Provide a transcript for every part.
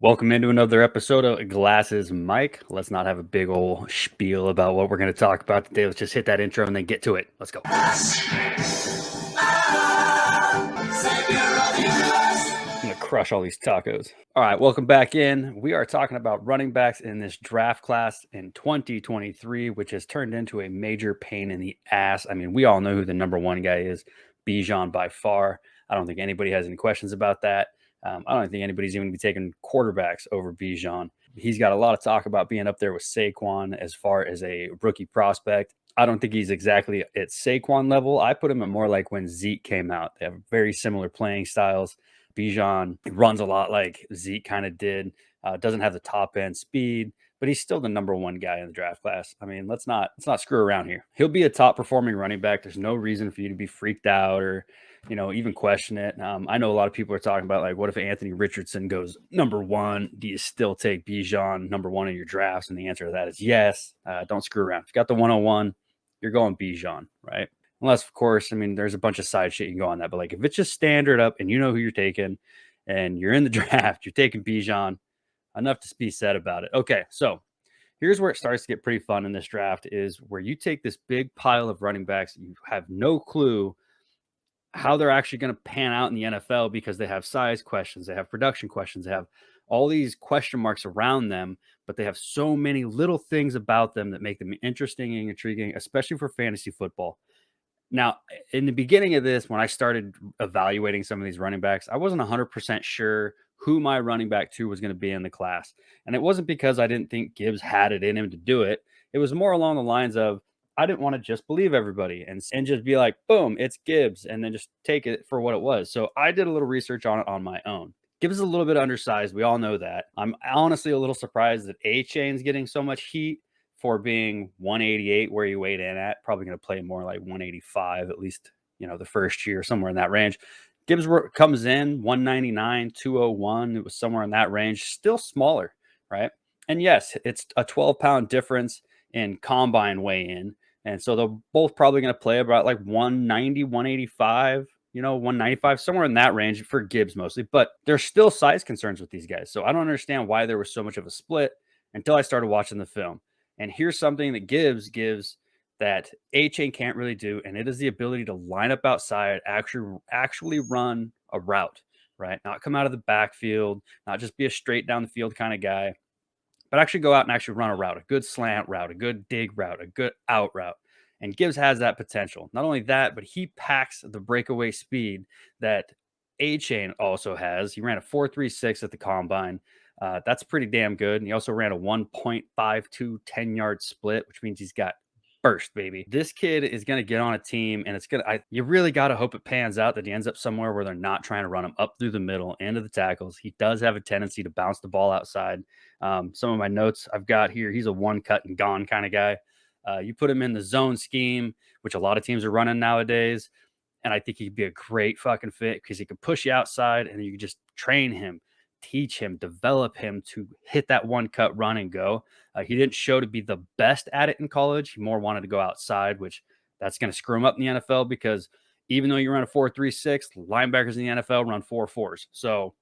Welcome into another episode of Glasses Mike. Let's not have a big old spiel about what we're going to talk about today. Let's just hit that intro and then get to it. Let's go. I'm going to crush all these tacos. All right, welcome back in. We are talking about running backs in this draft class in 2023, which has turned into a major pain in the ass. I mean, we all know who the number one guy is, Bijan by far. I don't think anybody has any questions about that. I don't think anybody's even going to be taking quarterbacks over Bijan. He's got a lot of talk about being up there with Saquon as far as a rookie prospect. I don't think he's exactly at Saquon level. I put him at more like when Zeke came out. They have very similar playing styles. Bijan runs a lot like Zeke kind of did. Doesn't have the top end speed, but he's still the number one guy in the draft class. I mean, let's not screw around here. He'll be a top performing running back. There's no reason for you to be freaked out or even question it. I know a lot of people are talking about, like, what if Anthony Richardson goes number one? Do you still take Bijan number one in your drafts? And the answer to that is yes. Don't screw around. If you got the 101, you're going Bijan, right? Unless, of course, I mean, there's a bunch of side shit you can go on that. But, like, if it's just standard up and you know who you're taking and you're in the draft, you're taking Bijan, enough to be said about it. Okay, so here's where it starts to get pretty fun in this draft is where you take this big pile of running backs. You have no clue how they're actually going to pan out in the NFL because they have size questions, they have production questions, they have all these question marks around them, but they have so many little things about them that make them interesting and intriguing, especially for fantasy football. Now, in the beginning of this, when I started evaluating some of these running backs, I wasn't 100% sure who my running back two was going to be in the class. And it wasn't because I didn't think Gibbs had it in him to do it. It was more along the lines of I didn't want to just believe everybody and just be like, boom, it's Gibbs, and then just take it for what it was. So I did a little research on it on my own. Gibbs is a little bit undersized. We all know that. I'm honestly a little surprised that A-Chain's getting so much heat for being 188 where he weighed in at. Probably going to play more like 185, at least, the first year, somewhere in that range. Gibbs comes in 199, 201. It was somewhere in that range, still smaller, right? And yes, it's a 12-pound difference in combine weigh-in. And so they're both probably going to play about like 190, 185, 195, somewhere in that range for Gibbs mostly. But there's still size concerns with these guys. So I don't understand why there was so much of a split until I started watching the film. And here's something that Gibbs gives that A-Chain can't really do, and it is the ability to line up outside, actually run a route, right? Not come out of the backfield, not just be a straight down the field kind of guy, but actually go out and actually run a route, a good slant route, a good dig route, a good out route. And Gibbs has that potential. Not only that, but he packs the breakaway speed that A-Chain also has. He ran a 4.36 at the combine. That's pretty damn good. And he also ran a 1.52 10-yard split, which means he's got burst, baby. This kid is going to get on a team, and you really got to hope it pans out that he ends up somewhere where they're not trying to run him up through the middle, into the tackles. He does have a tendency to bounce the ball outside. Some of my notes I've got here, he's a one cut and gone kind of guy. You put him in the zone scheme, which a lot of teams are running nowadays, and I think he'd be a great fucking fit because he could push you outside and you could just train him, teach him, develop him to hit that one cut, run and go. He didn't show to be the best at it in college. He more wanted to go outside, which that's going to screw him up in the NFL because even though you run a 4.36, linebackers in the NFL run 4.4s. So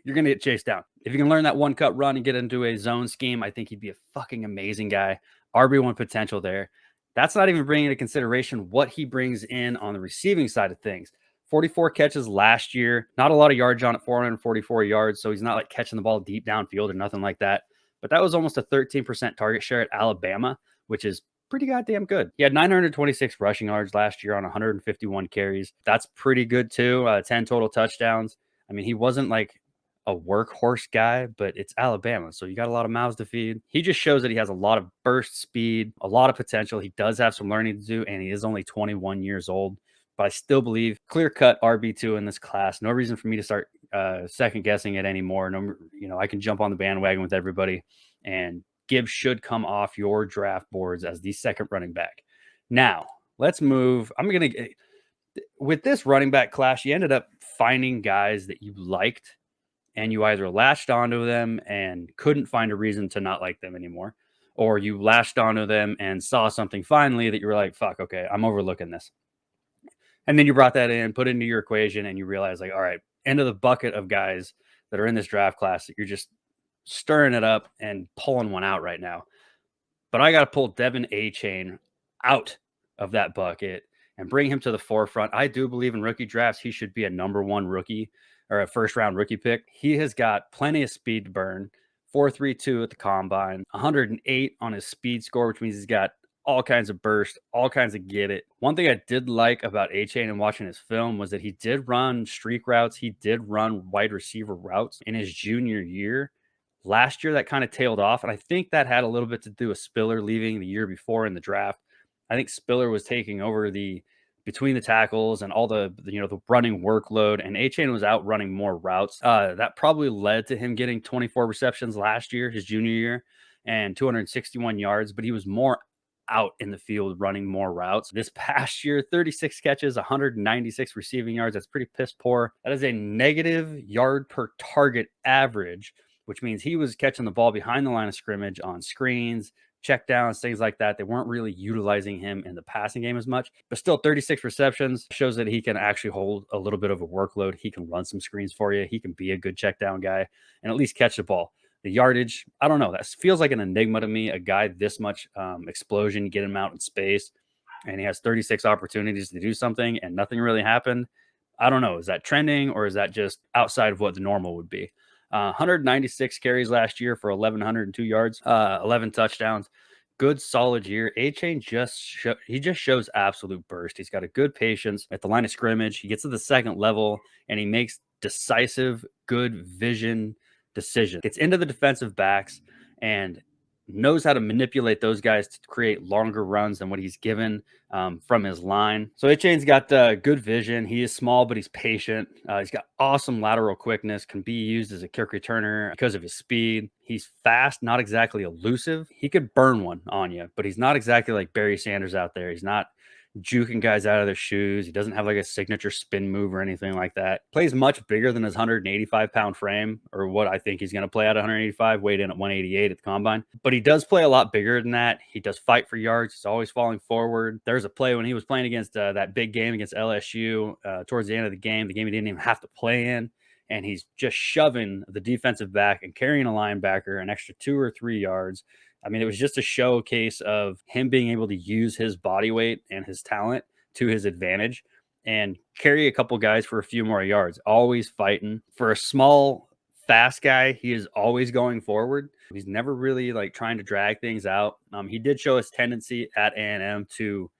you're going to get chased down. If you can learn that one cut run and get into a zone scheme, I think he'd be a fucking amazing guy. RB1 potential there. That's not even bringing into consideration what he brings in on the receiving side of things. 44 catches last year, not a lot of yards on it, 444 yards. So he's not like catching the ball deep downfield or nothing like that. But that was almost a 13% target share at Alabama, which is pretty goddamn good. He had 926 rushing yards last year on 151 carries. That's pretty good too. 10 total touchdowns. I mean, he wasn't like a workhorse guy, but it's Alabama, so you got a lot of mouths to feed. He just shows that he has a lot of burst speed, a lot of potential. He does have some learning to do, and he is only 21 years old. But I still believe clear-cut RB2 in this class. No reason for me to start second guessing it anymore. No, I can jump on the bandwagon with everybody, and Gibbs should come off your draft boards as the second running back. Now, let's move. With this running back class, you ended up finding guys that you liked, and you either latched onto them and couldn't find a reason to not like them anymore, or you latched onto them and saw something finally that you were like, fuck, okay, I'm overlooking this. And then you brought that in, put it into your equation, and you realize, like, all right, end of the bucket of guys that are in this draft class that you're just stirring it up and pulling one out right now. But I got to pull Devin A-Chain out of that bucket and bring him to the forefront. I do believe in rookie drafts, he should be a number one rookie or a first round rookie pick. He has got plenty of speed to burn. 4.32 at the combine, 108 on his speed score, which means he's got all kinds of burst, all kinds of get it. One thing I did like about A-Chain and watching his film was that he did run streak routes. He did run wide receiver routes in his junior year. Last year, that kind of tailed off, and I think that had a little bit to do with Spiller leaving the year before in the draft. I think Spiller was taking over the between the tackles and all the running workload, and A-Chain was out running more routes. That probably led to him getting 24 receptions last year, his junior year, and 261 yards, but he was more out in the field running more routes. This past year, 36 catches, 196 receiving yards. That's pretty piss poor. That is a negative yard per target average, which means he was catching the ball behind the line of scrimmage on screens, check downs, things like that. They weren't really utilizing him in the passing game as much, but still 36 receptions shows that he can actually hold a little bit of a workload. He can run some screens for you. He can be a good check down guy and at least catch the ball. The yardage, I don't know. That feels like an enigma to me. A guy this much explosion, get him out in space, and he has 36 opportunities to do something and nothing really happened. I don't know. Is that trending or is that just outside of what the normal would be? 196 carries last year for 1,102 yards, 11 touchdowns. Good solid year. A-Chain just shows absolute burst. He's got a good patience at the line of scrimmage. He gets to the second level and he makes decisive, good vision decisions. Gets into the defensive backs and knows how to manipulate those guys to create longer runs than what he's given from his line. So A-Chain's got good vision. He is small, but he's patient. He's got awesome lateral quickness, can be used as a kick returner because of his speed. He's fast, not exactly elusive. He could burn one on you, but he's not exactly like Barry Sanders out there. He's not juking guys out of their shoes. He doesn't have like a signature spin move or anything like that. Plays much bigger than his 185-pound frame, or what I think he's going to play at 185, weighed in at 188 at the combine. But he does play a lot bigger than that. He does fight for yards. He's always falling forward. There's a play when he was playing against that big game against LSU towards the end of the game he didn't even have to play in. And he's just shoving the defensive back and carrying a linebacker an extra 2 or 3 yards. I mean, it was just a showcase of him being able to use his body weight and his talent to his advantage and carry a couple guys for a few more yards, always fighting. For a small, fast guy, he is always going forward. He's never really like trying to drag things out. He did show his tendency at A&M to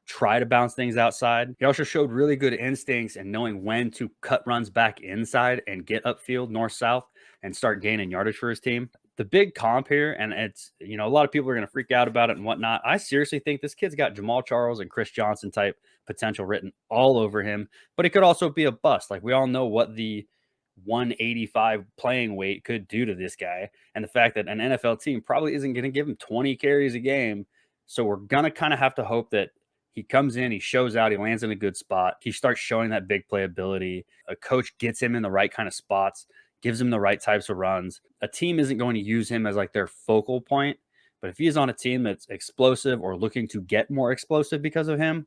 try to bounce things outside. He also showed really good instincts and knowing when to cut runs back inside and get upfield north-south and start gaining yardage for his team. The big comp here, and it's, a lot of people are going to freak out about it and whatnot. I seriously think this kid's got Jamal Charles and Chris Johnson type potential written all over him, but it could also be a bust. Like we all know what the 185 playing weight could do to this guy, and the fact that an NFL team probably isn't going to give him 20 carries a game. So we're going to kind of have to hope that he comes in, he shows out, he lands in a good spot. He starts showing that big playability. A coach gets him in the right kind of spots, gives him the right types of runs. A team isn't going to use him as like their focal point, but if he's on a team that's explosive or looking to get more explosive because of him,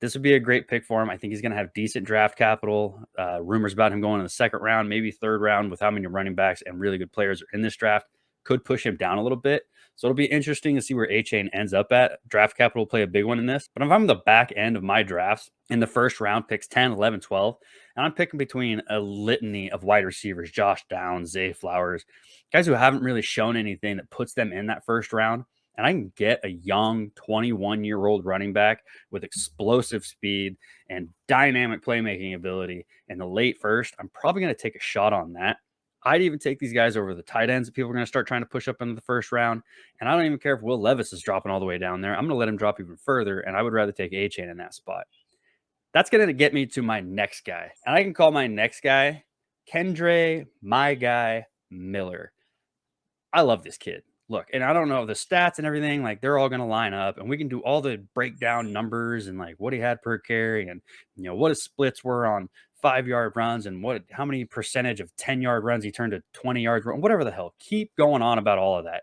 this would be a great pick for him. I think he's going to have decent draft capital. Rumors about him going in the second round, maybe third round, with how many running backs and really good players are in this draft could push him down a little bit. So it'll be interesting to see where A-Chain ends up at. Draft capital will play a big one in this. But if I'm the back end of my drafts in the first round, picks 10, 11, 12, and I'm picking between a litany of wide receivers, Josh Downs, Zay Flowers, guys who haven't really shown anything that puts them in that first round, and I can get a young 21-year-old running back with explosive speed and dynamic playmaking ability in the late first, I'm probably going to take a shot on that. I'd even take these guys over the tight ends that people are going to start trying to push up into the first round. And I don't even care if Will Levis is dropping all the way down there. I'm going to let him drop even further, and I would rather take A-Chain in that spot. That's going to get me to my next guy. And I can call my next guy Kendre, my guy, Miller. I love this kid. Look, and I don't know the stats and everything, like they're all going to line up, and we can do all the breakdown numbers and like what he had per carry and what his splits were on 5-yard runs and how many percentage of 10-yard runs he turned to 20-yard run, whatever the hell. Keep going on about all of that.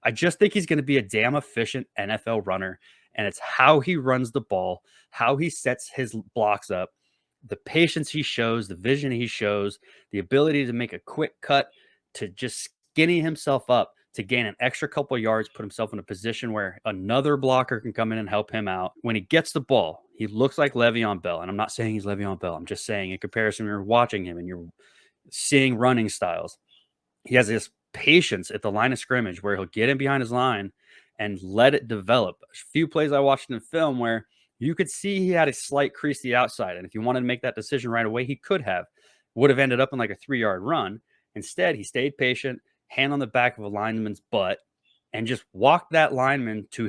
I just think he's going to be a damn efficient NFL runner, and it's how he runs the ball, how he sets his blocks up, the patience he shows, the vision he shows, the ability to make a quick cut, to just skinny himself up to gain an extra couple yards, put himself in a position where another blocker can come in and help him out. When he gets the ball, he looks like Le'Veon Bell. And I'm not saying he's Le'Veon Bell. I'm just saying in comparison, when you're watching him and you're seeing running styles, he has this patience at the line of scrimmage where he'll get in behind his line and let it develop. A few plays I watched in film where you could see he had a slight crease to the outside. And if he wanted to make that decision right away, he could have. Would have ended up in like a 3-yard run. Instead, he stayed patient, hand on the back of a lineman's butt, and just walked that lineman to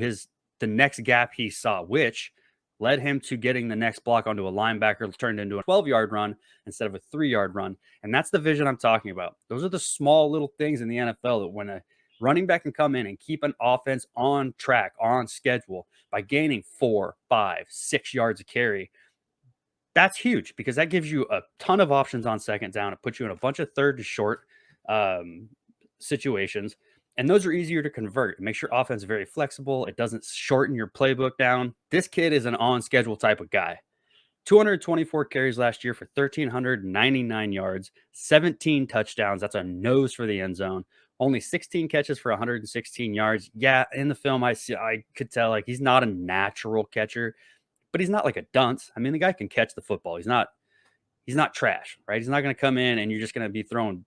the next gap he saw, which led him to getting the next block onto a linebacker, turned into a 12-yard run instead of a 3-yard run. And that's the vision I'm talking about. Those are the small little things in the NFL that when a running back can come in and keep an offense on track, on schedule by gaining 4, 5, 6 yards of carry, that's huge because that gives you a ton of options on second down. It puts you in a bunch of third to short situations. And those are easier to convert. It makes your offense very flexible. It doesn't shorten your playbook down. This kid is an on schedule type of guy. 224 carries last year for 1,399 yards, 17 touchdowns. That's a nose for the end zone. Only 16 catches for 116 yards. Yeah, in the film, I could tell like he's not a natural catcher, but he's not like a dunce. I mean, the guy can catch the football. He's not trash, right? He's not going to come in and you're just going to be throwing,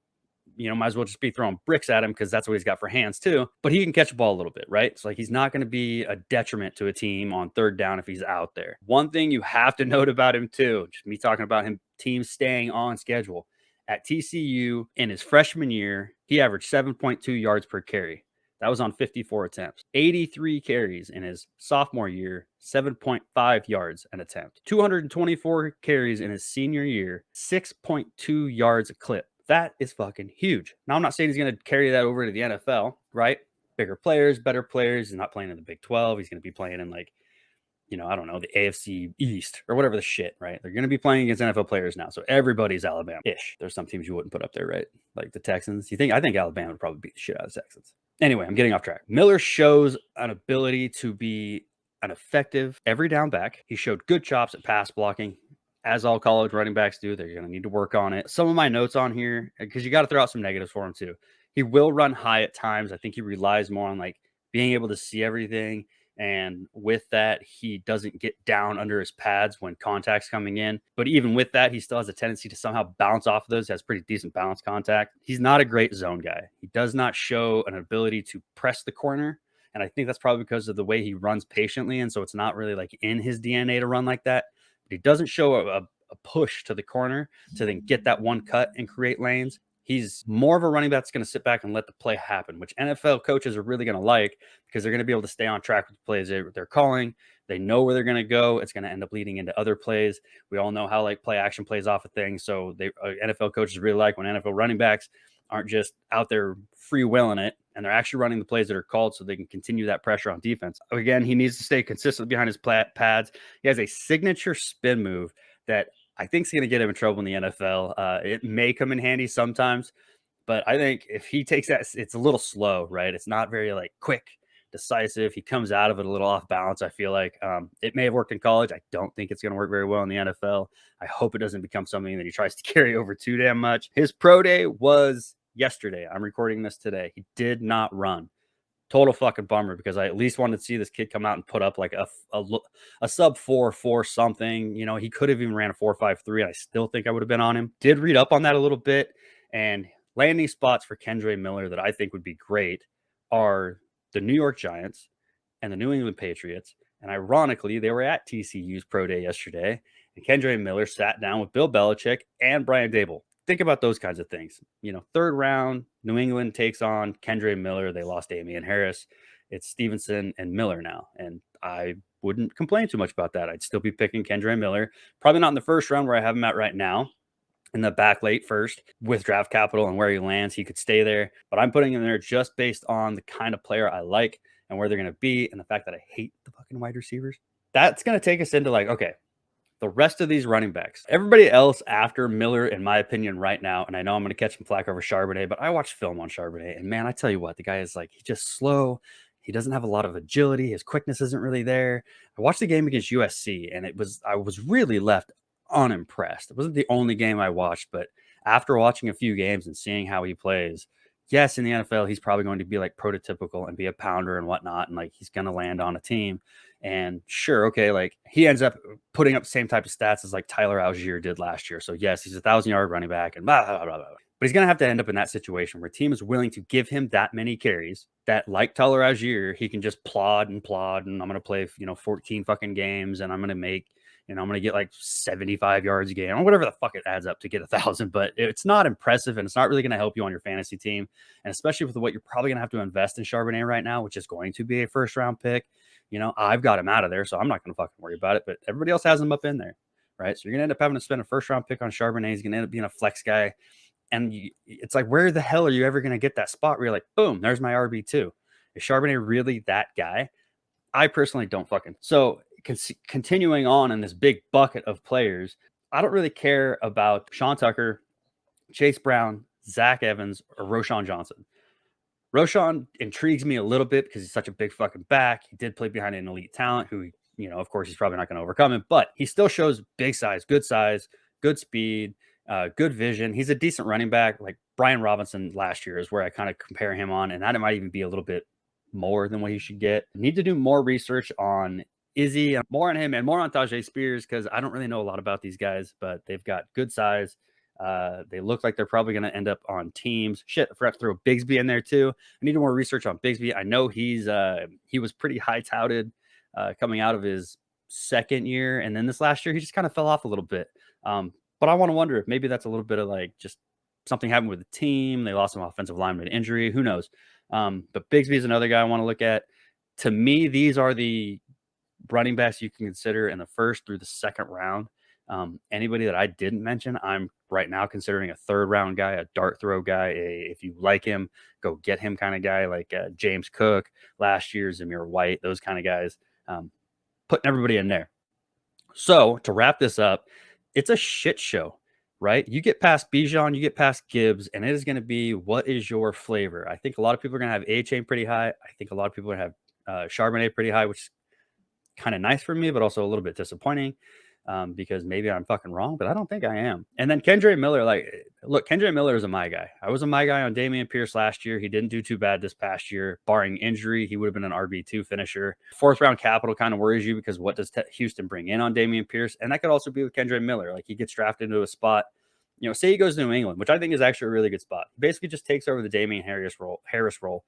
might as well just be throwing bricks at him because that's what he's got for hands too. But he can catch the ball a little bit, right? It's like he's not going to be a detriment to a team on third down if he's out there. One thing you have to note about him too, just me talking about him, team staying on schedule. At TCU in his freshman year, he averaged 7.2 yards per carry. That was on 54 attempts. 83 carries in his sophomore year, 7.5 yards an attempt. 224 carries in his senior year, 6.2 yards a clip. That is fucking huge. Now, I'm not saying he's going to carry that over to the NFL, right? Bigger players, better players. He's not playing in the Big 12. He's going to be playing in like, I don't know, the AFC East or whatever the shit, right? They're going to be playing against NFL players now. So everybody's Alabama-ish. There's some teams you wouldn't put up there, right? Like the Texans. I think Alabama would probably beat the shit out of the Texans. Anyway, I'm getting off track. Miller shows an ability to be an effective every down back. He showed good chops at pass blocking, as all college running backs do. They're going to need to work on it. Some of my notes on here, because you got to throw out some negatives for him too. He will run high at times. I think he relies more on like being able to see everything. And with that, he doesn't get down under his pads when contact's coming in. But even with that, he still has a tendency to somehow bounce off of those. He has pretty decent balance contact. He's not a great zone guy. He does not show an ability to press the corner. And I think that's probably because of the way he runs patiently. And so it's not really like in his DNA to run like that. But he doesn't show a push to the corner to then get that one cut and create lanes. He's more of a running back that's going to sit back and let the play happen, which NFL coaches are really going to like because they're going to be able to stay on track with the plays they're calling. They know where they're going to go. It's going to end up leading into other plays. We all know how like play action plays off of things. So NFL coaches really like when NFL running backs aren't just out there freewheeling it and they're actually running the plays that are called so they can continue that pressure on defense. Again, he needs to stay consistent behind his pads. He has a signature spin move that I think is going to get him in trouble in the NFL. It may come in handy sometimes, but I think if he takes that, it's a little slow, right? It's not very like quick, decisive. He comes out of it a little off balance. I feel like it may have worked in college. I don't think it's going to work very well in the NFL. I hope it doesn't become something that he tries to carry over too damn much. His pro day was yesterday. I'm recording this today. He did not run. Total fucking bummer because I at least wanted to see this kid come out and put up like a sub 4 something. He could have even ran a 4.53 and I still think I would have been on him. Did read up on that a little bit, and landing spots for Kendre Miller that I think would be great are the New York Giants and the New England Patriots. And ironically, they were at TCU's pro day yesterday, and Kendre Miller sat down with Bill Belichick and Brian Dable. Think about those kinds of things. Third round, New England takes on Kendre Miller. They lost Damian Harris. It's Stevenson and Miller now. And I wouldn't complain too much about that. I'd still be picking Kendre Miller. Probably not in the first round where I have him at right now. In the back late first with draft capital and where he lands, he could stay there. But I'm putting him there just based on the kind of player I like and where they're going to be and the fact that I hate the fucking wide receivers. That's going to take us into like, okay, the rest of these running backs, everybody else after Miller, in my opinion, right now, and I know I'm going to catch some flack over Charbonnet, but I watched film on Charbonnet, and man, I tell you what, the guy is like, he's just slow. He doesn't have a lot of agility. His quickness isn't really there. I watched the game against USC, and I was really left unimpressed. It wasn't the only game I watched, but after watching a few games and seeing how he plays, yes, in the NFL, he's probably going to be like prototypical and be a pounder and whatnot. And like he's going to land on a team. And sure, okay, like he ends up putting up the same type of stats as like Tyler Algier did last year. So yes, he's 1,000-yard running back and blah, blah, blah, blah. But he's going to have to end up in that situation where a team is willing to give him that many carries that, like Tyler Algier, he can just plod and plod. And I'm going to play, 14 fucking games and I'm going to make, I'm going to get like 75 yards a game or whatever the fuck it adds up to get 1,000. But it's not impressive and it's not really going to help you on your fantasy team. And especially with what you're probably going to have to invest in Charbonnet right now, which is going to be a first round pick. I've got him out of there, so I'm not going to fucking worry about it. But everybody else has him up in there, right? So you're going to end up having to spend a first round pick on Charbonnet. He's going to end up being a flex guy. And it's like, where the hell are you ever going to get that spot where you're like, boom, there's my RB2? Is Charbonnet really that guy? I personally don't fucking. So continuing on in this big bucket of players, I don't really care about Sean Tucker, Chase Brown, Zach Evans, or Roshan Johnson. Roshan intrigues me a little bit because he's such a big fucking back. He did play behind an elite talent who, of course, he's probably not going to overcome him, but he still shows big size, good speed, good vision. He's a decent running back. Like Brian Robinson last year is where I kind of compare him on, and that might even be a little bit more than what he should get. Need to do more research on Izzy, more on him and more on Tajay Spears because I don't really know a lot about these guys, but they've got good size. They look like they're probably going to end up on teams. Shit, I forgot to throw Bigsby in there too. I need more research on Bigsby. I know he was pretty high touted coming out of his second year, and then this last year he just kind of fell off a little bit. But I want to wonder if maybe that's a little bit of like just something happened with the team. They lost some offensive lineman to injury. Who knows? But Bigsby is another guy I want to look at. To me, these are the running backs you can consider in the first through the second round. Anybody that I didn't mention, I'm right now considering a third round guy, a dart throw guy. If you like him, go get him kind of guy like James Cook last year, Zamir White, those kind of guys. Putting everybody in there. So to wrap this up, it's a shit show, right? You get past Bijan, you get past Gibbs, and it is going to be what is your flavor? I think a lot of people are going to have A-Chain pretty high. I think a lot of people are going to have Charbonnet pretty high, which is kind of nice for me, but also a little bit disappointing. Because maybe I'm fucking wrong, but I don't think I am. And then Kendre Miller, look, Kendre Miller is a my guy. I was a my guy on Dameon Pierce last year. He didn't do too bad this past year, barring injury. He would have been an RB2 finisher. Fourth round capital kind of worries you because what does Houston bring in on Dameon Pierce? And that could also be with Kendre Miller. Like he gets drafted into a spot, say he goes to New England, which I think is actually a really good spot. He basically just takes over the Damian Harris role.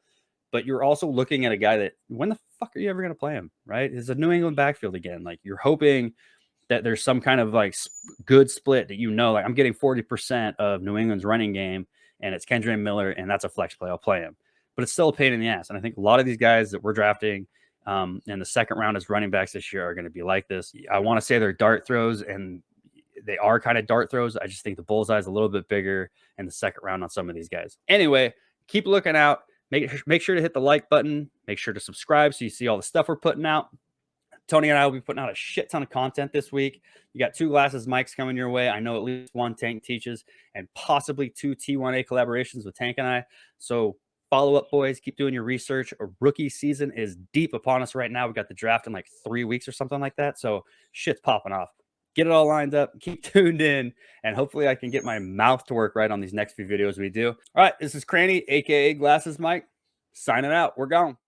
But you're also looking at a guy that when the fuck are you ever going to play him, right? It's a New England backfield again. Like you're hoping that there's some kind of like good split that like I'm getting 40% of New England's running game and it's Kendre Miller and that's a flex play. I'll play him. But it's still a pain in the ass. And I think a lot of these guys that we're drafting in the second round as running backs this year are going to be like this. I want to say they're dart throws and they are kind of dart throws. I just think the bullseye is a little bit bigger in the second round on some of these guys. Anyway, keep looking out. Make sure to hit the like button. Make sure to subscribe so you see all the stuff we're putting out. Tony and I will be putting out a shit ton of content this week. You got 2 Glasses mics coming your way. I know at least 1 Tank teaches and possibly 2 T1A collaborations with Tank and I. So follow up, boys. Keep doing your research. A rookie season is deep upon us right now. We got the draft in like 3 weeks or something like that. So shit's popping off. Get it all lined up. Keep tuned in. And hopefully I can get my mouth to work right on these next few videos we do. All right. This is Cranny, a.k.a. Glasses Mike. Signing out. We're gone.